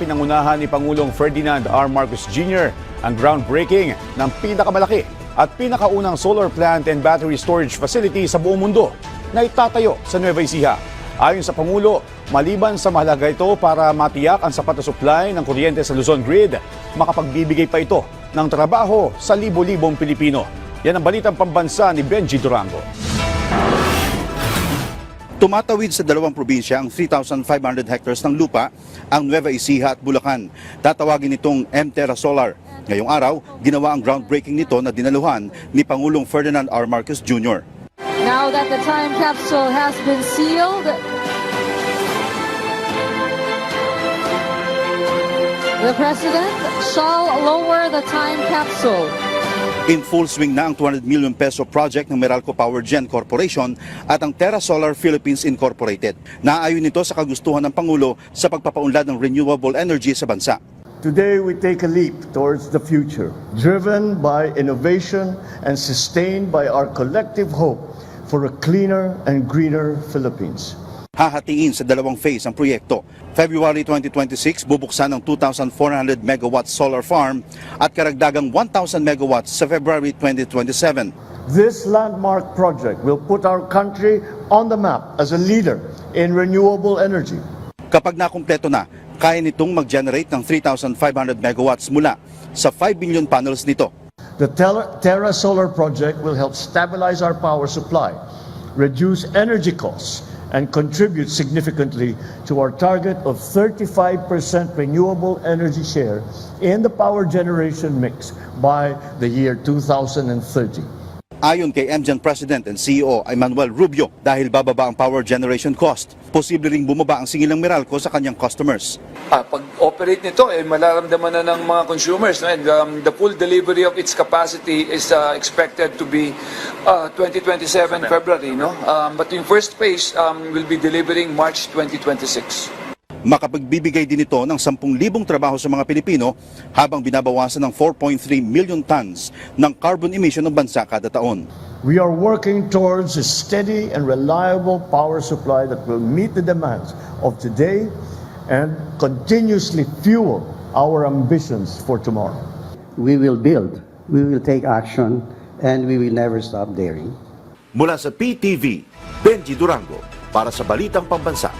pinangunahan ni Pangulong Ferdinand R. Marcos Jr. ang groundbreaking ng pinakamalaki at pinakaunang solar plant and battery storage facility sa buong mundo na itatayo sa Nueva Ecija. Ayon sa Pangulo, maliban sa mahalaga ito para matiyak ang sapat na supply ng kuryente sa Luzon Grid, makapagbibigay pa ito ng trabaho sa libo-libong Pilipino. Yan ang balitang pambansa ni Benji Durango. Tumatawid sa dalawang probinsya ang 3,500 hectares ng lupa, ang Nueva Ecija at Bulacan. Tatawagin itong M-Terra Solar. Ngayong araw, ginawa ang groundbreaking nito na dinaluhan ni Pangulong Ferdinand R. Marcos Jr. Now that the time capsule has been sealed, the President shall lower the time capsule. In full swing na ang 200 million peso project ng Meralco Power Gen Corporation at ang Terra Solar Philippines Incorporated. Naayon nito sa kagustuhan ng Pangulo sa pagpapaunlad ng renewable energy sa bansa. Today we take a leap towards the future, driven by innovation and sustained by our collective hope for a cleaner and greener Philippines. Hahatiin sa dalawang phase ang proyekto. February 2026, bubuksan ang 2,400 megawatts solar farm at karagdagang 1,000 megawatts sa February 2027. This landmark project will put our country on the map as a leader in renewable energy. Kapag nakumpleto na, kaya nitong mag-generate ng 3,500 megawatts mula sa 5 billion panels nito. The Terra Solar project will help stabilize our power supply, reduce energy costs, and contribute significantly to our target of 35% renewable energy share in the power generation mix by the year 2030. Ayon kay MGen President and CEO Emmanuel Rubio, dahil bababa ang power generation cost, posible ring bumaba ang singil ng Meralco sa kanyang customers. Pag-operate nito, malaramdaman na ng mga consumers. No? And the full delivery of its capacity is expected to be 2027 February. No? But in first phase, will be delivering March 2026. Makapagbibigay din ito ng 10,000 trabaho sa mga Pilipino habang binabawasan ng 4.3 million tons ng carbon emission ng bansa kada taon. We are working towards a steady and reliable power supply that will meet the demands of today and continuously fuel our ambitions for tomorrow. We will build, we will take action, and we will never stop daring. Mula sa PTV, Benji Durango para sa Balitang Pambansa.